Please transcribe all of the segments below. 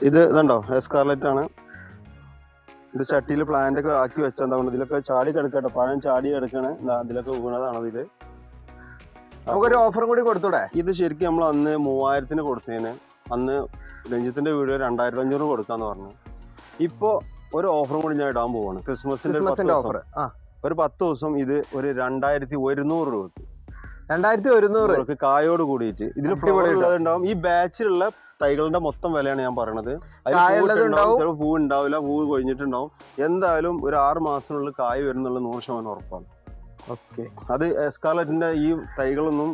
ഇത് ഇതുണ്ടോ എസ്കാർലെറ്റ് ആണ്. ഇത് ചട്ടിയിൽ പ്ലാന്റ് ഒക്കെ ആക്കി വെച്ചെന്താ ഇതിലൊക്കെ ചാടി കിടക്കട്ടെ, പഴം ചാടി കിടക്കണ ഇതിലൊക്കെ വീണതാണ്. ഇതില് നമുക്കൊരു ഓഫറും കൂടി കൊടുത്തൂടെ? ഇത് ശരിക്കും നമ്മൾ അന്ന് 3000-ന് കൊടുത്തതിന് അന്ന് രഞ്ജിത്തിന്റെ വീഡിയോ 2500 കൊടുക്കാന്ന് പറഞ്ഞു. ഇപ്പൊ ഒരു ഓഫറും കൂടി ഞാൻ ഇടാൻ പോവാണ്. ക്രിസ്മസിന്റെ ഓഫർ. ഒരു 10 ദിവസം ഇത് ഒരു 2100 രൂപക്ക്. 2100 കായോട് കൂടിയിട്ട് ഇതിൽ ഫ്ലവർ ഉള്ളതുണ്ടാവും. ഈ ബാച്ചിലുള്ള തൈകളുടെ മൊത്തം വിലയാണ് ഞാൻ പറയണത്. ചിലപ്പോൾ പൂ ഉണ്ടാവില്ല, പൂ കൊഴിഞ്ഞിട്ടുണ്ടാവും. എന്തായാലും ഒരു 6 മാസത്തിനുള്ളിൽ കായ് വരുന്നുള്ള 100% ഉറപ്പാണ്. അത് എസ്കാർലെറ്റിന്റെ ഈ തൈകളൊന്നും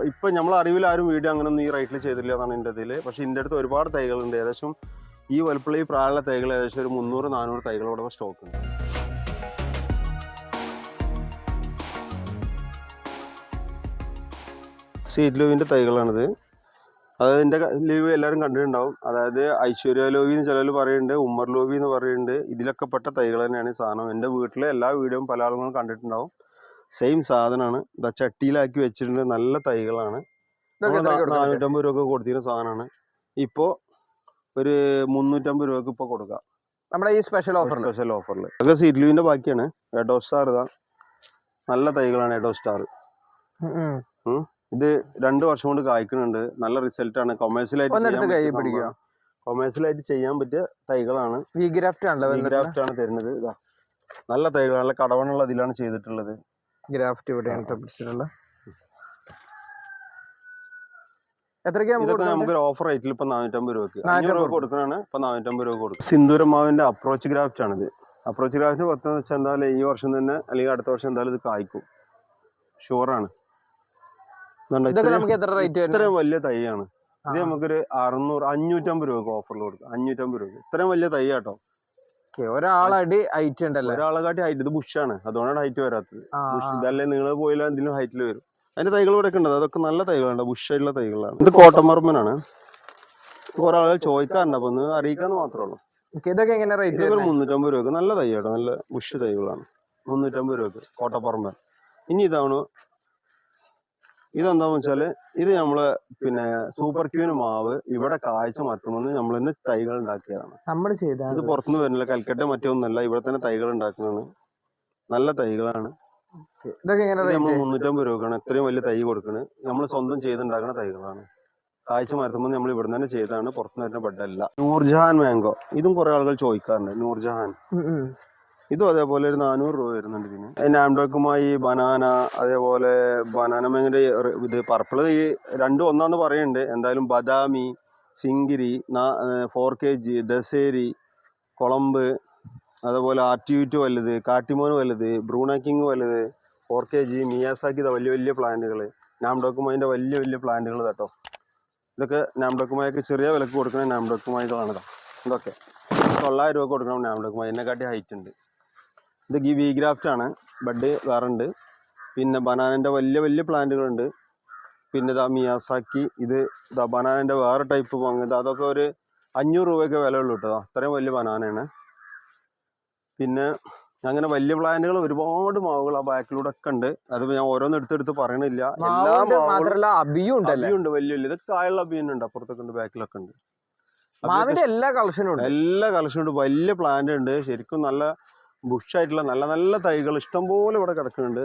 ഇപ്പൊ നമ്മളെ അറിവിൽ ആരും വീഡിയോ അങ്ങനൊന്നും ഈ റേറ്റിൽ ചെയ്തില്ല എന്നാണ് എൻ്റെ ഇതിൽ. പക്ഷെ എൻ്റെ അടുത്ത് ഒരുപാട് തൈകളുണ്ട്. ഏകദേശം ഈ വലുപ്പമുള്ള ഈ പ്രായമുള്ള തൈകൾ ഏകദേശം ഒരു 300-400 തൈകളോടെ സ്റ്റോക്ക് ഉണ്ട്. സീഡ് ലോവിൻ്റെ തൈകളാണിത്. അതായത് എൻ്റെ ലീവ് എല്ലാവരും കണ്ടിട്ടുണ്ടാവും. അതായത് ഐശ്വര്യ ലോവി എന്ന് ചിലർ പറയുന്നുണ്ട്, ഉമ്മർ ലോവി എന്ന് പറയുന്നുണ്ട്. ഇതിലൊക്കെ പെട്ട തൈകൾ തന്നെയാണ് ഈ സാധനം. എൻ്റെ വീട്ടിലെ എല്ലാ വീഡിയോയും പല ആളുകളും കണ്ടിട്ടുണ്ടാവും. സെയിം സാധനമാണ്. ഇതാ ചട്ടിയിലാക്കി വെച്ചിട്ടുണ്ട്. നല്ല തൈകളാണ്. 450 രൂപ കൊടുത്തിരുന്ന സാധനമാണ്. ഇപ്പോൾ ഒരു 350 രൂപക്ക് ഇപ്പോൾ കൊടുക്കാം നമ്മുടെ ഈ സ്പെഷ്യൽ ഓഫറിൽ. അതൊക്കെ സീഡ് ലീവിൻ്റെ ബാക്കിയാണ്. എഡോ സ്റ്റാർ ഇതാ നല്ല തൈകളാണ്. എഡോ സ്റ്റാർ ഇത് 2 വർഷം കൊണ്ട് കായ്ക്കുന്നുണ്ട്. നല്ല റിസൾട്ടാണ്. കൊമേഴ്സ്യലായിട്ട് ചെയ്യാൻ പറ്റിയ തൈകളാണ്. ഗ്രാഫ്റ്റ് ആണ് തരുന്നത്. ഇതാ നല്ല തൈകളാണ്. നല്ല കടവണുള്ള ഇതിലാണ് ചെയ്തിട്ടുള്ളത്. ഗ്രാഫ്റ്റ് ഇവിടെയാണ്. ഇതൊക്കെ നമുക്കൊരു ഓഫർ റേറ്റിൽ ഇപ്പൊ 450 രൂപക്ക് 500 രൂപ കൊടുക്കണാണ്. ഇപ്പൊ 450 രൂപ കൊടുക്കും. സിന്ദൂരമാവിന്റെ അപ്രോച്ച് ഗ്രാഫ്റ്റ് ആണിത്. അപ്രോച്ച് ഗ്രാഫ്റ്റിന് പത്തെന്ന് വെച്ചാൽ എന്തായാലും ഈ വർഷം തന്നെ അല്ലെങ്കിൽ അടുത്ത വർഷം എന്തായാലും ഇത് കായ്ക്കും, ഷുവറാണ്. ഇത്രയും വലിയ തൈയാണ് ഇത്. നമുക്കൊരു 550 രൂപക്ക് ഓഫറിൽ കൊടുക്കും. 550 രൂപ ഇത്രയും വലിയ തൈ കേട്ടോ. ഒരാളടി ഹൈറ്റ് ഉണ്ടല്ലോ. ഒരാളെക്കാട്ടി ഹൈറ്റ്. ഇത് ബുഷാണ്, അതുകൊണ്ടാണ് ഹൈറ്റ് വരാത്തത്. ഇതല്ലേ നിങ്ങൾ പോയില്ല എന്തെങ്കിലും ഹൈറ്റിൽ വരും. അതിന്റെ തൈകൾ ഇവിടെ ഒക്കെ ഉണ്ട്. അതൊക്കെ നല്ല തൈകളാണ്, ബുഷായിട്ടുള്ള തൈകളാണ്. ഇത് കോട്ടമർമനാണ്. കുറെ ആളുകൾ ചോദിക്കാറുണ്ട്, അപ്പൊ ഒന്ന് അറിയിക്കാന്ന് മാത്രമേ ഉള്ളൂ. ഇതൊക്കെ എങ്ങനെ റേറ്റ്? 350 രൂപക്ക് നല്ല തൈ കേട്ടോ. നല്ല ബുഷ് തൈകളാണ്. 350 രൂപക്ക് കോട്ടപ്പറമ്പൻ. ഇനി ഇതെന്താന്ന് വെച്ചാല് ഇത് നമ്മള് പിന്നെ സൂപ്പർ ക്യൂന് മാവ് ഇവിടെ കാഴ്ച മരത്തുമെന്ന് നമ്മൾ തന്നെ തൈകൾ ഉണ്ടാക്കിയതാണ്. ഇത് പുറത്തുനിന്ന് വരുന്നില്ല, കൽക്കട്ട മറ്റൊന്നല്ല, ഇവിടെ തന്നെ തൈകൾ ഉണ്ടാക്കുന്നതാണ്. നല്ല തൈകളാണ്. നമ്മൾ 350 രൂപക്കാണ് ഇത്രയും വലിയ തൈ കൊടുക്കുന്നത്. നമ്മൾ സ്വന്തം ചെയ്തുണ്ടാക്കുന്ന തൈകളാണ്. കാഴ്ച മരത്തുമ്പോൾ നമ്മൾ ഇവിടെ തന്നെ ചെയ്താണ്, പുറത്തുനിന്ന് വരുന്ന ബെഡല്ല. നൂർജഹാൻ മാംഗോ, ഇതും കുറെ ആളുകൾ ചോദിക്കാറുണ്ട്. നൂർജഹാൻ ഇതും അതേപോലെ ഒരു 400 രൂപ വരുന്നുണ്ട് ഇതിന്. നാംഡോക്കുമായി ബനാന, അതേപോലെ ബനാന മാങ്ങിന്റെ ഇത് പർപ്പിള് ഈ രണ്ടും ഒന്നാന്ന് പറയുന്നുണ്ട്. എന്തായാലും ബദാമി, സിങ്കിരി 4 kg, ദസേരി, കൊളമ്പ്, അതേപോലെ ആർട്ടിയൂറ്റ് വലുത്, കാട്ടിമോന് വലുത്, ബ്രൂണക്കിങ് വലുത് 4 kg, മിയാസാക്കി വലിയ വലിയ പ്ലാന്റുകൾ, നാംഡോക്കുമായിന്റെ വലിയ വലിയ പ്ലാന്റുകൾ കേട്ടോ. ഇതൊക്കെ നാംഡോക്കുമായൊക്കെ ചെറിയ വിലക്ക് കൊടുക്കുന്ന നാംഡോക്കുമായികളാണ്. ഇതൊക്കെ 900 രൂപ കൊടുക്കണം നാംഡോക്കുമായി. എന്നെക്കാട്ടി ഹൈറ്റ് ഉണ്ട്. ഇത് വി ഗ്രാഫ്റ്റ് ആണ്. ബഡ് വേറെ ഉണ്ട്. പിന്നെ ബനാനൻ്റെ വലിയ വലിയ പ്ലാന്റുകളുണ്ട്. പിന്നെ ഇതാ മിയാസാക്കി. ഇതാ ബനാനൻ്റെ വേറെ ടൈപ്പ് വാങ്ങുന്നത്. അതൊക്കെ ഒരു 500 രൂപയൊക്കെ വില ഉള്ളൂ കേട്ടോ. അത്രയും വലിയ ബനാനയാണ്. പിന്നെ അങ്ങനെ വലിയ പ്ലാന്റുകൾ ഒരുപാട് മാവുകൾ ആ ബാക്കിലൂടെ ഒക്കെ ഉണ്ട്. അത് ഞാൻ ഓരോന്നും എടുത്തെടുത്ത് പറയണില്ല. എല്ലാ മാവുകളും അബിയുണ്ട് വലിയ വലിയ. ഇതൊക്കെ ആയുള്ള അബിയുണ്ട്. അപ്പുറത്തൊക്കെ ഉണ്ട്, ബാക്കിലൊക്കെ ഉണ്ട്. എല്ലാ കളക്ഷനും ഉണ്ട്. വലിയ പ്ലാന്റ് ഉണ്ട്. ശരിക്കും നല്ല ബുഷായിട്ടുള്ള നല്ല നല്ല തൈകൾ ഇഷ്ടംപോലെ ഇവിടെ കിടക്കുന്നുണ്ട്.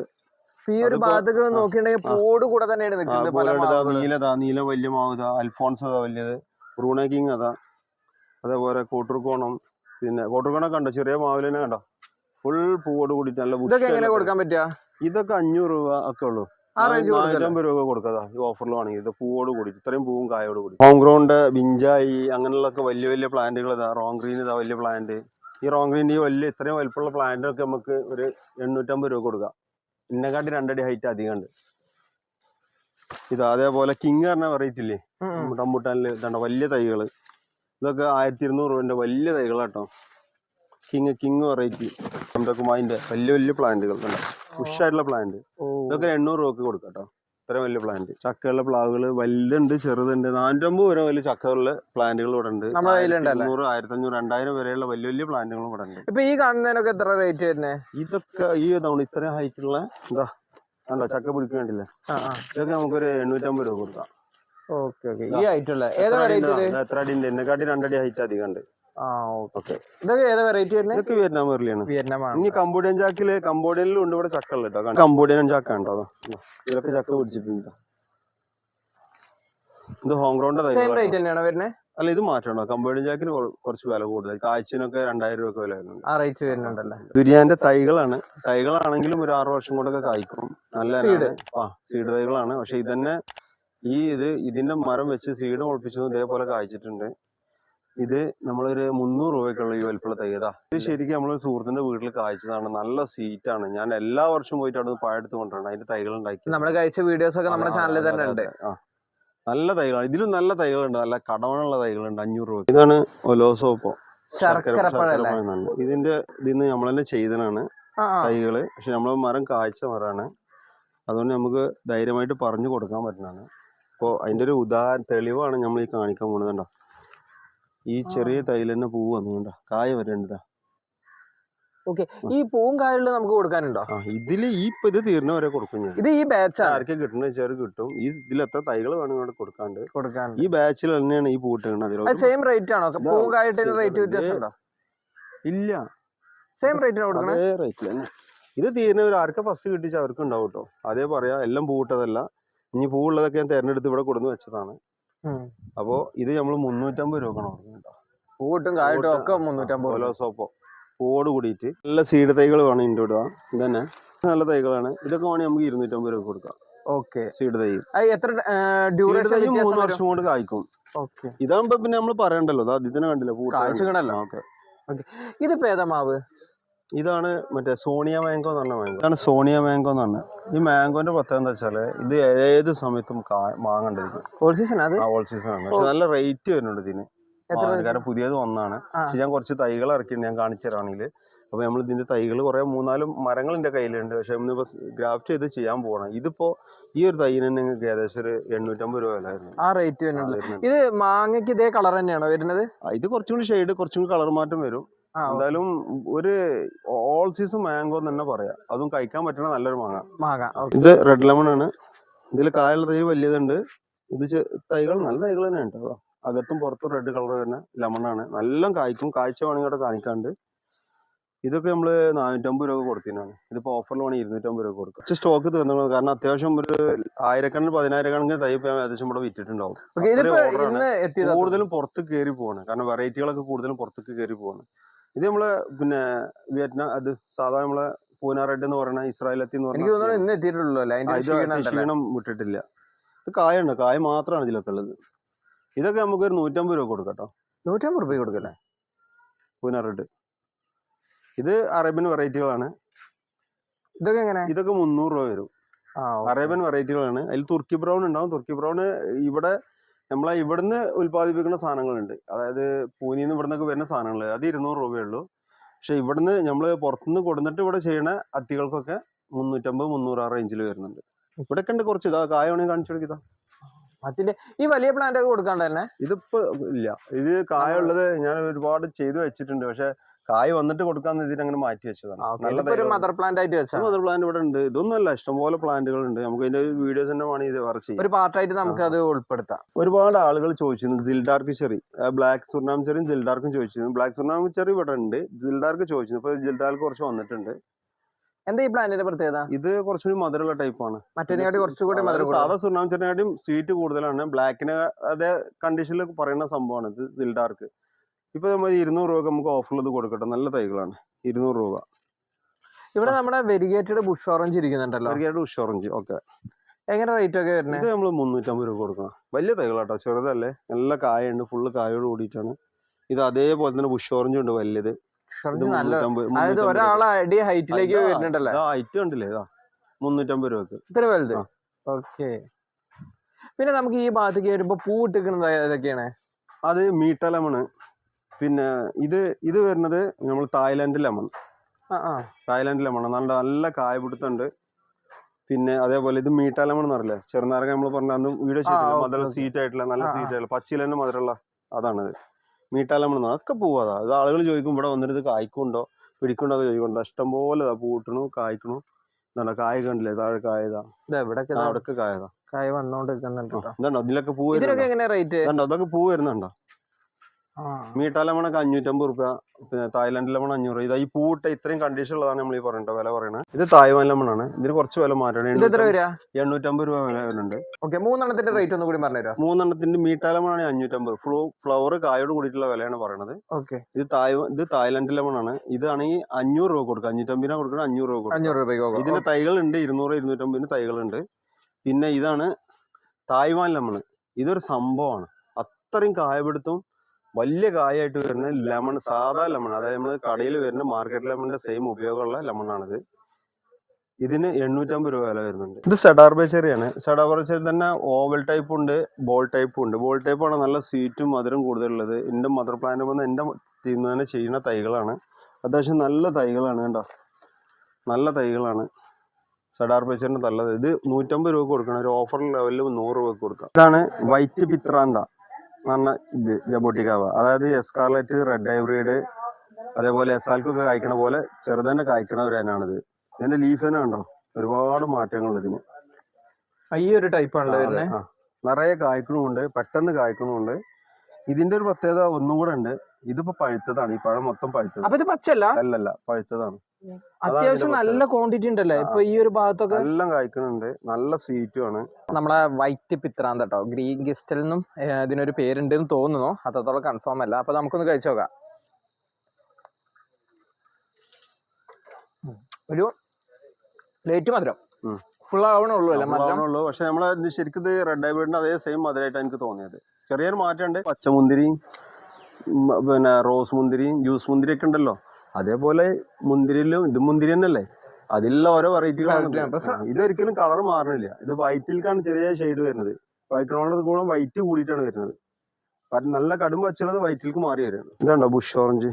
നീല വലിയ മാവ്, അൽഫോൺസ് വലിയത്, ബ്രൂണക്കിങ് അതാ, അതേപോലെ കോട്ടൂർക്കോണം. പിന്നെ കോട്ടൂർക്കോണൊക്കെ കണ്ടോ, ചെറിയ മാവിൽ തന്നെ കണ്ടോ, ഫുൾ പൂവോട് കൂടിയിട്ട് നല്ല കൊടുക്കാൻ പറ്റുക. ഇതൊക്കെ 500 രൂപ ഒക്കെ ഉള്ളൂ. 450 രൂപ കൊടുക്കാതാ ഈ ഓഫറിൽ വേണമെങ്കിൽ. ഇത് പൂവോട് കൂടി ഇത്രയും പൂവും കായോട് കൂടി. ഹോം ഗ്രൗണ്ട്, ബിഞ്ചായി അങ്ങനെയുള്ളൊക്കെ വലിയ വലിയ പ്ലാന്റുകൾ ഇതാ. റോങ് ഗ്രീൻ ഇതാ വലിയ പ്ലാന്റ്. ഈ റോങ് ഗ്രീൻ്റെ ഈ ഇത്രയും വലിപ്പമുള്ള പ്ലാന്റൊക്കെ നമുക്ക് ഒരു 850 രൂപ കൊടുക്കാം. ഇന്നെക്കാട്ടി 2 അടി ഹൈറ്റ് അധികം ഉണ്ട്. ഇത് അതേപോലെ കിങ് പറഞ്ഞ വെറൈറ്റി ഇല്ലേ, റംബൂട്ടാനിൽ ഇതാണ്ടോ വലിയ തൈകൾ. ഇതൊക്കെ 1200 രൂപന്റെ വലിയ തൈകളാട്ടോ. കിങ് വെറൈറ്റി റംബൂട്ടാന്റെ വലിയ വലിയ പ്ലാന്റുകൾ, ഉഷായിട്ടുള്ള പ്ലാന്റ്. ഇതൊക്കെ 800 രൂപക്ക് കൊടുക്കാം കേട്ടോ. ഇത്രയും വലിയ പ്ലാന്റ്. ചക്കയുള്ള പ്ലാവുകൾ വലുതുണ്ട്, ചെറുതുണ്ട്. 450 വരെ വലിയ ചക്കയുള്ള പ്ലാന്റുകൾ ഇവിടെ ഉണ്ട്. 200, 1500, 2000 വരെയുള്ള വലിയ വലിയ പ്ലാന്റുകളും ഇവിടെ ഉണ്ട്. ഇപ്പൊ ഈ കാണുന്നതിനൊക്കെ എത്ര റേറ്റ് വരുന്നത്? ഇതൊക്കെ ഈ ഇത്രയും ഹൈറ്റുള്ള എന്താ കണ്ടോ ചക്ക പിടിക്കേണ്ടില്ലേ, ഇതൊക്കെ നമുക്കൊരു 850 രൂപ കൊടുക്കാം. ഓക്കെ ഓക്കെ ഈ ആയിട്ടുള്ള ഏതാ വെറൈറ്റി ഇത്? എത്ര അടി ഉണ്ട്? എന്നെക്കാട്ടി 2 അടി ഹൈറ്റ് അധികം ഉണ്ട്. ആ ഓക്കെ. ഇതൊക്കെ ഏതാ വെറൈറ്റി വരുന്നത്? ഇതൊക്കെ വിയറ്റ്നാം വെർലിയാണ്. വിയറ്റ്നാമാണ്. ഇനി കംബോഡിയൻ ചാക്കില് കംബോഡിയനിലും ഉണ്ട് ഇവിടെ ചക്ക ഉള്ള കേട്ടോ. കംബോഡിയൻ ചക്ക ഉണ്ടോ? ഇതിലൊക്കെ ചക്ക പിടിച്ചിട്ടുണ്ട്. ഇത് ഹോംഗ്രൗണ്ട് സെയിം റേറ്റ് തന്നെയാണോ വരുന്നത്? അല്ല, ഇത് മാറ്റണോ? കംബോഡിയൻ ചാക്കിന് കുറച്ച് വില കൂടുതൽ. കാഴ്ചനൊക്കെ 2000 രൂപ വില വരുന്നുണ്ട്. ആ റേറ്റ് വരുന്നുണ്ടല്ലേ. ദുരിയാന്റെ തൈകളാണ്. തൈകളാണെങ്കിലും ഒരു 6 വർഷം കൊണ്ടൊക്കെ കായ്ക്കും. നല്ല സീഡ് തൈകളാണ്. പക്ഷെ ഇതന്നെ ഇതിന്റെ മരം വെച്ച് സീഡ് മുളപ്പിച്ചതും ഇതേപോലെ കായ്ച്ചിട്ടുണ്ട്. ഇത് നമ്മളൊരു 300 രൂപയ്ക്കുള്ള ഈ വലിപ്പുള്ള തൈതാ. ഇത് ശരിക്കും നമ്മളൊരു സുഹൃത്തിന്റെ വീട്ടിൽ കായ്ച്ചതാണ്. നല്ല സീറ്റാണ്. ഞാൻ എല്ലാ വർഷവും പോയിട്ട് അവിടെ നിന്ന് പഴയെടുത്ത് കൊണ്ടുവരണം. അതിന്റെ തൈകൾ ഉണ്ടാക്കി നമ്മൾ കഴിച്ച വീഡിയോസ് ഒക്കെ നമ്മുടെ ചാനലിൽ തന്നെ ഉണ്ട്. നല്ല തൈകളാണ്. ഇതിലും നല്ല തൈകളുണ്ട്. നല്ല കടവണുള്ള തൈകളുണ്ട്. 500 രൂപ. ഇതാണ് ഒലോസോപ്പോ, ശർക്കരപ്പഴം. ഇതിന്ന് നമ്മൾ തന്നെ ചെയ്തതാണ് തൈകള്. പക്ഷെ നമ്മളെ മരം കായ്ച്ച മരമാണ്. അതുകൊണ്ട് നമുക്ക് ധൈര്യമായിട്ട് പറഞ്ഞു കൊടുക്കാൻ പറ്റുന്നതാണ്. അപ്പോൾ അതിന്റെ ഒരു തെളിവാണ് നമ്മൾ ഈ കാണിക്കാൻ പോകുന്നത്. ഈ ചെറിയ തൈല് തന്നെ പൂവ് വന്നുകൊണ്ടോ കായ വരേണ്ടതാ. ഓക്കെ. ഈ പൂവും കായുള്ള നമുക്ക് കൊടുക്കാനുണ്ടോ? ഇതില് ഇത് തീർന്ന വരെ കൊടുക്കും ഞാൻ. ഇത് ഈ ബാച്ച് ആർക്കെ കിട്ടുന്ന വെച്ചാൽ കിട്ടും. ഇതിൽ എത്ര തൈകൾ വേണമെങ്കിൽ കൊടുക്കാണ്ട് ഈ ബാച്ചിൽ തന്നെയാണ് ഈ പൂട്ട്. സെയിം റേറ്റ് ആണോ? പൂവും കായിട്ട് റേറ്റ് വ്യത്യാസം ഉണ്ടോ? ഇല്ല, സെയിം റേറ്റിന് കൊടുക്കണം. അതേ റേറ്റിൽ തന്നെ. ഇത് തീരുന്നവർ ആർക്കെ ഫസ്റ്റ് കിട്ടിച്ചാൽ അവർക്ക് ഉണ്ടാവും കേട്ടോ. അതേ പറയാ, എല്ലാം പൂവിട്ടതല്ല. ഇനി പൂവുള്ളതൊക്കെ ഞാൻ തെരഞ്ഞെടുത്ത് ഇവിടെ കൊടുന്ന് വെച്ചതാണ്. അപ്പോ ഇത് നമ്മൾ 350 രൂപ കൊടുക്കണം. പൂട്ടും കായിട്ടും ഒക്കെ 350. ഒലോസോപ്പോ പൂവോട് കൂടിയിട്ട് നല്ല സീഡ് തൈകൾ വേണം ഇതിൻ്റെ ഇടുക. ഇതന്നെ നല്ല തൈകളാണ്. ഇതൊക്കെ വേണമെങ്കിൽ നമുക്ക് 250 രൂപ കൊടുക്കാം. ഓക്കെ. സീഡ് തൈ എത്ര ഡ്യൂറേഷൻ? 3 വർഷം കൊണ്ട് കായ്ക്കും. ഇതാകുമ്പോ പിന്നെ നമ്മൾ പറയണ്ടല്ലോ. ഇതിനെ കണ്ടില്ല കായ്ച്ചണല്ലോ. ഇതിപ്പോ ഏതാ മാവ്? ഇതാണ് മറ്റേ സോണിയ മാംഗോ എന്ന് പറഞ്ഞ മാംഗോ. ഇതാണ് സോണിയ മാംഗോ എന്ന് പറഞ്ഞത്. ഈ മാംഗോന്റെ പ്രത്യേകത എന്താ വെച്ചാല് ഇത് ഏത് സമയത്തും മാങ്ങണ്ടിരിക്കും. ഓൾ സീസൺ ആണ്. പക്ഷെ നല്ല റേറ്റ് വരുന്നുണ്ട് ഇതിന്. കാരണം പുതിയത് ഒന്നാണ്. പക്ഷെ ഞാൻ കുറച്ച് തൈകൾ ഇറക്കിയിട്ടുണ്ട്. ഞാൻ കാണിച്ചു തരാണെങ്കിൽ. അപ്പൊ നമ്മൾ ഇതിന്റെ തൈകൾ കുറെ 3-4 മരങ്ങൾ എന്റെ കയ്യിലുണ്ട്. പക്ഷെ ഇന്നിപ്പോ ഗ്രാഫ്റ്റ് ചെയ്ത് ചെയ്യാൻ പോകണം. ഇതിപ്പോ ഈ ഒരു തൈന് തന്നെ നിങ്ങൾക്ക് ഏകദേശം ഒരു 850 രൂപ വിലയായിരുന്നു. ആ റേറ്റ് വരുന്നുണ്ട്. ഇത് മാങ്ങയ്ക്ക് ഇതേ കളർ തന്നെയാണോ വരുന്നത്? ഇത് കുറച്ചും കൂടി ഷെയ്ഡ്, കുറച്ചും കൂടി കളർ മാറ്റം വരും. എന്തായാലും ഒരു ഓൾ സീസൺ മാംഗോ എന്ന് തന്നെ പറയാം. അതും കഴിക്കാൻ പറ്റുന്ന നല്ലൊരു മാങ്ങ. ഇത് റെഡ് ലെമൺ ആണ്. ഇതിൽ കായുള്ള തൈ വലിയതുണ്ട്. ഇത് തൈകൾ നല്ല തൈകൾ തന്നെ ഉണ്ട്. അകത്തും പുറത്തും റെഡ് കളർ തന്നെ ലെമണാണ്. നല്ല കായ്ക്കും. കാഴ്ച വേണമെങ്കിൽ അവിടെ കാണിക്കാണ്ട്. ഇതൊക്കെ നമ്മള് 450 രൂപ കൊടുത്തിനാണ്. ഇതിപ്പോ ഓഫറിൽ വേണമെങ്കിൽ 250 രൂപ കൊടുക്കും. കുറച്ച് സ്റ്റോക്ക് തീർന്നു. കാരണം അത്യാവശ്യം ഒരു 1000-10,000 തൈ ഏകദേശം ഇവിടെ വിറ്റിട്ടുണ്ടാവും. കൂടുതലും പുറത്ത് കയറി പോവാണ്. കാരണം വെറൈറ്റികളൊക്കെ കൂടുതലും പുറത്തേക്ക് കയറി പോവാണ്. ഇത് നമ്മള് പിന്നെ വിയറ്റ്നാം, അത് സാധാരണ നമ്മളെ പൂന റെഡ് എന്ന് പറയുന്ന ഇസ്രായേലത്തി എന്ന് പറഞ്ഞാൽ ക്ഷീണം വിട്ടിട്ടില്ല. ഇത് കായുണ്ട്. കായ മാത്രമാണ് ഇതിലൊക്കെ ഉള്ളത്. ഇതൊക്കെ നമുക്ക് ഒരു 150 രൂപ കൊടുക്കട്ടോ. 150 രൂപ കൊടുക്കല്ലേ? പൂന റെഡ്. ഇത് അറേബ്യൻ വെറൈറ്റികളാണ്. ഇതൊക്കെ എങ്ങനെ? ഇതൊക്കെ 300 രൂപ വരും. അറേബ്യൻ വെറൈറ്റികളാണ്. അതിൽ തുർക്കി ബ്രൗൺ ഉണ്ടാവും. തുർക്കി ബ്രൗൺ ഇവിടെ നമ്മളെ ഇവിടുന്ന് ഉത്പാദിപ്പിക്കുന്ന സാധനങ്ങളുണ്ട്. അതായത് പൂനിന്ന് ഇവിടുന്നൊക്കെ വരുന്ന സാധനങ്ങൾ അത് 200 രൂപയേ ഉള്ളൂ. പക്ഷെ ഇവിടുന്ന് നമ്മൾ പുറത്തുനിന്ന് കൊടുത്തിട്ട് ഇവിടെ ചെയ്യണ അത്തികൾക്കൊക്കെ 350-300 ആ റേഞ്ചിൽ വരുന്നുണ്ട്. ഇവിടെ ഉണ്ട് കുറച്ച്. ഇതാ കായ വേണമെങ്കിൽ കാണിച്ചു കൊടുക്കുക. അതിന്റെ ഈ വലിയ പ്ലാന്റ് ഒക്കെ കൊടുക്കാണ്ട് തന്നെ ഇതിപ്പോ ഇല്ല. ഇത് കായ ഉള്ളത് ഞാൻ ഒരുപാട് ചെയ്തു വെച്ചിട്ടുണ്ട്. പക്ഷെ കായ് വന്നിട്ട് കൊടുക്കാന്ന് ഇതിന് അങ്ങനെ മാറ്റി വെച്ചതാണ്. മദർ പ്ലാന്റ് ആയിട്ട് വെച്ചാൽ മദർ പ്ലാന്റ് ഇവിടെ ഉണ്ട്. ഇതൊന്നും അല്ല, ഇഷ്ടംപോലെ പ്ലാന്റുകൾ ഉണ്ട്. നമുക്ക് അതിന്റെ വീഡിയോസ് തന്നെ വേണമെങ്കിൽ ഇത് വേറെ ചെയ്യും. ഒരു പാർട്ടായിട്ട് നമുക്ക് അത് ഉൾപ്പെടുത്താം. ഒരുപാട് ആളുകൾ ചോദിച്ചിരുന്നു ജിൽഡാർക്ക് ചെറി, ബ്ലാക്ക് സുർനാം ചെറിയും ജിൽഡാർക്കും ചോദിച്ചിരുന്നു. ബ്ലാക്ക് സുർനാം ചെറി ഇവിടെ ഉണ്ട്. ജിൽഡാർക്ക് ചോദിച്ചിരുന്നു. ഇപ്പൊ ജിൽഡാർക്ക് കുറച്ച് വന്നിട്ടുണ്ട്. എന്താ ഈ പ്ലാന്റിന്റെ പ്രത്യേകത? ഇത് കുറച്ചുകൂടി മധുരമുള്ള ടൈപ്പാണ്. മറ്റേതിനെക്കാട്ടി കുറച്ചുകൂടി സാധാ സുർനാം ചെറിനെക്കാട്ടും സ്വീറ്റ് കൂടുതലാണ്. ബ്ലാക്കിന് അതേ കണ്ടീഷനിൽ പറയുന്ന സംഭവമാണ് ഇത് ജിൽഡാർക്ക്. ഇപ്പൊ നമ്മൾ 200 രൂപ നമുക്ക് ഓഫറിൽ കൊടുക്കട്ടെ. നല്ല തൈകളാണ്. 200 രൂപ. ഇവിടെ നമ്മുടെ വെരിഗേറ്റഡ് ബുഷ് ഓറഞ്ച് ഇരിക്കുന്നുണ്ടല്ലോ. Variegated bush orange okay. എങ്ങനെ റേറ്റ് ഒക്കെ വരുന്നത്? ഇത് നമ്മൾ 350 രൂപ കൊടുക്കണം. വലിയ തൈകളാട്ടോ, ചെറുതല്ലേ. നല്ല കായുണ്ട്. ഫുള്ള് കായോട് കൂടിയിട്ടാണ്. ഇത് അതേപോലെ തന്നെ ബുഷ് ഓറഞ്ച് ഉണ്ട് വലുത്. ഹൈറ്റിലേക്ക് വരുന്നുണ്ടല്ലോ. ഹൈറ്റ് കണ്ടില്ലേ? 350 രൂപക്ക് ഇത്ര വലുത്. ഓക്കെ. പിന്നെ നമുക്ക് ഈ ഭാഗത്തേക്ക് വരുമ്പോ പൂ ഇട്ടിരിക്കുന്നത് ഏതൊക്കെയാണ്? അത് മീട്ട ലെമണ്. പിന്നെ ഇത് വരുന്നത് നമ്മൾ തായ്ലാന്റ് ലെമൺ. തായ്ലാന്റ് ലെമൺ നല്ല കായ പിടുത്തുണ്ട്. പിന്നെ അതേപോലെ ഇത് മീട്ട ലെമൺ എന്ന് പറയില്ലേ, ചെറുനാരക നമ്മൾ പറഞ്ഞ അന്ന് വീഡിയോ ചെയ്തില്ല. മധുരം സ്വീറ്റ് ആയിട്ടുള്ള നല്ല സ്വീറ്റ് ആയിട്ടുള്ള പച്ചില തന്നെ മധുരമുള്ള അതാണിത്. മീട്ട ലെമൺ അതൊക്കെ പൂവാതാ. ഇത് ആളുകൾ ചോദിക്കും ഇവിടെ വന്നിട്ട് ഇത് കായ്ക്കുണ്ടോ പിടിക്കുണ്ടോ ചോദിക്കുന്നുണ്ടോ. ഇഷ്ടംപോലെ പൂട്ടണു കായ്ക്കണു. എന്താണ് കായ കണ്ടില്ലേ? താഴെ കായതാ. അവിടൊക്കെ കായതാ. കായ വന്നോണ്ടിരിക്കുന്നുണ്ട് ട്ടോ. ഇതുണ്ടോ ഇതിലൊക്കെ പൂ ഇതിനൊക്കെ വരുന്നുണ്ടോ? എങ്ങനെയാ റേറ്റ്? ഇതുണ്ടോ അതൊക്കെ പൂ വരുന്നുണ്ടോ? മീട്ടാ ലെമണൊക്കെ 550 രൂപ, പിന്നെ തായ്ലാൻഡ് ലെമൺ 500. ഇതാ ഈ പൂവിട്ട ഇത്രയും കണ്ടീഷൻ ഉള്ളതാണ് നമ്മൾ ഈ പറയണ്ട വില പറയണത്. ഇത് തായ്വാൻ ലെമൺ ആണ്. ഇതിന് കുറച്ച് വില മാറ്റണം. ഇത് എത്ര വരിക? 850 രൂപ വില വരുന്നുണ്ട്. ഓക്കെ, 3 റേറ്റ് ഒന്ന് കൂടി പറഞ്ഞുതരാം. 3 മീട്ടാ ലെമൺ ആണ് 550. ഫ്ലവർ കായോട് കൂടിയിട്ടുള്ള വിലയാണ് പറയണത്. ഓക്കെ, ഇത് തായ്ലാൻഡ് ലെമൺ ആണ്. ഇതാണെങ്കിൽ 500 രൂപ കൊടുക്കുക. 550 കൊടുക്കണം, 500 രൂപ കൊടുക്കുക. 500 രൂപയ്ക്ക്. ഇതിന് തൈകളുണ്ട് 200, 250 തൈകളുണ്ട്. പിന്നെ ഇതാണ് തായ്വാൻ ലെമൺ. ഇതൊരു സംഭവമാണ്. അത്രയും കായപിടുത്തം വലിയ കായായിട്ട് വരുന്ന ലെമൺ, സാധാ ലെമൺ, അതായത് നമ്മൾ കടയിൽ വരുന്ന മാർക്കറ്റ് ലെമണിന്റെ സെയിം ഉപയോഗമുള്ള ലെമണാണിത്. ഇതിന് 850 രൂപ വില വരുന്നുണ്ട്. ഇത് സെഡാർ ബേച്ചറിയാണ്. സെഡാർ ബേച്ചറി തന്നെ ഓവൽ ടൈപ്പ് ഉണ്ട്, ബോൾ ടൈപ്പും ഉണ്ട്. ബോൾ ടൈപ്പാണ് നല്ല സ്വീറ്റും മധുരം കൂടുതലുള്ളത്. എൻ്റെ മദർ പ്ലാന്റ് വന്ന് എൻ്റെ ടീമിൽ തന്നെ ചെയ്യുന്ന തൈകളാണ്. അത്യാവശ്യം നല്ല തൈകളാണ് കേട്ടോ, നല്ല തൈകളാണ്. സെഡാർ ബേച്ചറിന്റെ നല്ലത്. ഇത് 150 രൂപ കൊടുക്കണം. ഒരു ഓഫർ ലെവലിൽ 100 രൂപ കൊടുക്കാം. ഇതാണ് വൈറ്റ് പിത്രാന്ത എന്ന് പറഞ്ഞ ഇത് ജബോട്ടിക്കാവ. അതായത് എസ്കാർലറ്റ്, റെഡ് ഹൈബ്രിഡ്, അതേപോലെ എസാൽക്കൊക്കെ കായ്ക്കണ പോലെ ചെറുതന്നെ കായ്ക്കണ ഒരു ഇനാണിത്. ഇതിന്റെ ലീഫ് തന്നെ ഉണ്ടോ, ഒരുപാട് മാറ്റങ്ങൾ ഇതിന്. ഈ ഒരു ടൈപ്പാണല്ലോ വരുന്നത്. നിറയെ കായ്ക്കണമുണ്ട്, പെട്ടെന്ന് കായ്ക്കണമുണ്ട്. ഇതിന്റെ ഒരു പ്രത്യേകത ഒന്നും കൂടെ ഉണ്ട്. ഇതിപ്പോ പഴുത്തതാണ്. ഈ പഴം മൊത്തം പഴുത്തത്. അപ്പൊ ഇത് പച്ചല്ല? അല്ലല്ല, പഴുത്തതാണ്. അത്യാവശ്യം നല്ല ക്വാണ്ടിറ്റി ഉണ്ടല്ലേ ഇപ്പൊ ഈ ഒരു ഭാഗത്തൊക്കെ? എല്ലാം കായ്ക്കണുണ്ട്, നല്ല സ്വീറ്റും ആണ്. നമ്മളെ വൈറ്റ് പിത്രാന്ത കേട്ടോ, ഗ്രീൻ ഗിസ്റ്റൽ എന്നും ഇതിനൊരു പേരുണ്ട് എന്ന് തോന്നുന്നു, അത്രത്തോളം കൺഫേം അല്ല. അപ്പൊ നമുക്കൊന്ന് കഴിച്ചു നോക്കാം. ഒരു ലേറ്റ് മധുരം ഫുൾ ആവണുള്ളൂ അല്ലേ? ആവണുള്ളൂ. പക്ഷെ നമ്മളെ ശരിക്കും ഇത് റെഡ് ഹൈബ്രിഡിന്റെ അതേ സെയിം മധുരമായിട്ടാണ് എനിക്ക് തോന്നിയത്. ചെറിയൊരു മാറ്റമുണ്ട്. പച്ചമുന്തിരിയും പിന്നെ റോസ് മുന്തിരിയും ജ്യൂസ് മുന്തിരി ഒക്കെ ഉണ്ടല്ലോ, അതേപോലെ മുന്തിരിയിലും ഇത് മുന്തിരി തന്നെയല്ലേ, അതിലുള്ള ഓരോ വെറൈറ്റികളാണ്. ഇതൊരിക്കലും കളർ മാറണില്ല. ഇത് വൈറ്റിലേക്കാണ് ചെറിയ ഷെയ്ഡ് വരുന്നത്. വൈറ്റിനോട് കൂടെ വൈറ്റ് കൂടിയിട്ടാണ് വരുന്നത്. നല്ല കടും പച്ചുള്ളത് വൈറ്റിലേക്ക് മാറി വരുന്നത്. ഇതാണ്ടോ ബുഷ് ഓറഞ്ച്.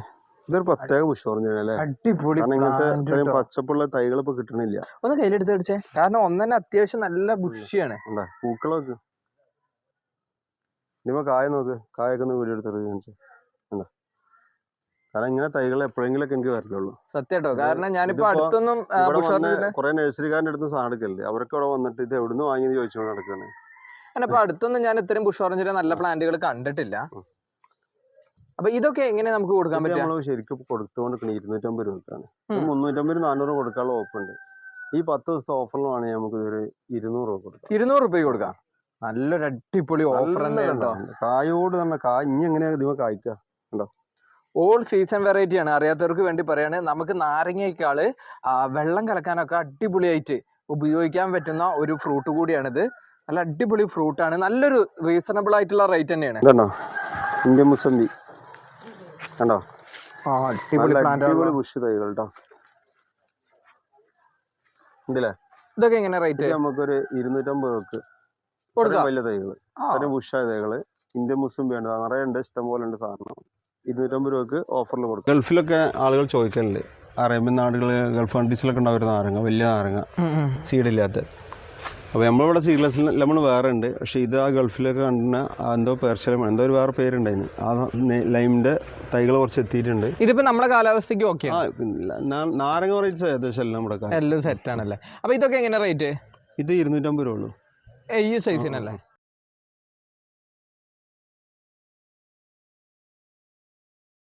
ഇതൊരു പ്രത്യേക ബുഷ് ഓറഞ്ച് ആണ് അല്ലേ? കാരണം ഇങ്ങനത്തെ ഇത്രയും പച്ചപ്പുള്ള തൈകൾ ഇപ്പൊ കിട്ടണില്ല. ഒന്ന് കയ്യിലെടുത്ത് അടിച്ചേ, കാരണം ഒന്നെ അത്യാവശ്യം നല്ല ബുഷിയാണ്. പൂക്കളൊക്കെ ഇനിയിപ്പോ കായ നോക്ക്, കായൊക്കെ ഒന്ന് വീഡിയോ എടുത്ത് കാണിച്ചു. കാരണം ഇങ്ങനെ തൈകൾ എപ്പോഴെങ്കിലും ഒക്കെ എനിക്ക് വരലുള്ളൂ. സത്യട്ടോ, കാരണം ഞാനിപ്പോ അടുത്തൊന്നും കുറെ നഴ്സറിക്കാരൻ്റെ അടുത്ത് സാധനം എടുക്കല്ലേ, അവർക്ക് ഇവിടെ വന്നിട്ട് ഇത് എവിടുന്ന് വാങ്ങിയെന്ന് ചോദിച്ചുകൊണ്ട് നടക്കുകയാണ്. ഞാനിപ്പോ അടുത്തൊന്നും ഞാൻ ഇത്രയും ബുഷ് ഓറഞ്ചിന്റെ നല്ല പ്ലാന്റുകൾ കണ്ടിട്ടില്ല. അപ്പൊ ഇതൊക്കെ എങ്ങനെ നമുക്ക് കൊടുക്കാൻ പറ്റും? നമ്മൾ ശരിക്കും കൊടുത്തുകൊണ്ട് 250 രൂപക്കാണ്. 350, 400 കൊടുക്കാനുള്ള ഓഫർ ഉണ്ട്. ഈ 10 ദിവസത്തെ ഓഫറിലാണ് നമുക്ക് ഒരു 200 രൂപ കൊടുക്കാം. 200 രൂപയ്ക്ക് കൊടുക്കാം. നല്ലൊരു അടിപൊളി ഓഫർ തന്നെ ഉണ്ടോ? കായോട് തന്നെ കായ് ഇനി എങ്ങനെയാ ഇതിമ കായ്ക്കുക ഉണ്ടോ? ഓൾ സീസൺ വെറൈറ്റി ആണ്. അറിയാത്തവർക്ക് വേണ്ടി പറയാണ്, നമുക്ക് നാരങ്ങയേക്കാള് വെള്ളം കലക്കാനൊക്കെ അടിപൊളിയായിട്ട് ഉപയോഗിക്കാൻ പറ്റുന്ന ഒരു ഫ്രൂട്ട് കൂടിയാണിത്. നല്ല അടിപൊളി ഫ്രൂട്ടാണ്, നല്ലൊരു റീസണബിൾ ആയിട്ടുള്ള റേറ്റ് തന്നെയാണ്. ഇന്ത്യൻ മുസമ്പി കണ്ടോ, അടിപൊളി ബുഷ് തൈകൾ കേട്ടോ ഉണ്ടല്ലേ. ഇതൊക്കെ എങ്ങനെ റേറ്റ്? നമുക്കൊരു 250 രൂപക്ക് വലിയ തൈകള്, ബുഷായ തൈകള് ഇന്ത്യൻ മുസമ്പിയാണ്. നിറയെ ഉണ്ട്, ഇഷ്ടം പോലെ ഉണ്ട് സാധനം. 250 രൂപക്ക് ഓഫറിൽ കൊടുക്കും. ഗൾഫിലൊക്കെ ആളുകൾ ചോദിക്കലുണ്ട്, അറേബ്യൻ നാടുകൾ ഗൾഫ് കൺട്രീസിലൊക്കെ ഉണ്ടാവുന്ന നാരങ്ങ, വലിയ നാരങ്ങ സീഡില്ലാത്ത. അപ്പോൾ നമ്മളിവിടെ സീഡ്ലെസ് ലെമൺ വേറെ ഉണ്ട്. പക്ഷേ ഇത് ആ ഗൾഫിലൊക്കെ കണ്ടുന്ന എന്തോ പേർഷ്യ ലെമൺ, എന്തോ ഒരു വേറെ പേരുണ്ടായിരുന്നു. ആ ലൈമിൻ്റെ തൈകൾ കുറച്ച് എത്തിയിട്ടുണ്ട്. ഇതിപ്പോൾ നമ്മുടെ കാലാവസ്ഥയ്ക്ക് ഓക്കെ. നാരങ്ങ റേറ്റ് ഏകദേശം എല്ലാം നമ്മുടെ എല്ലാം സെറ്റ് ആണല്ലേ. അപ്പോൾ ഇതൊക്കെ എങ്ങനെ റേറ്റ്? ഇത് 250 രൂപ ഉള്ളൂ ഈ സൈസിനല്ലേ?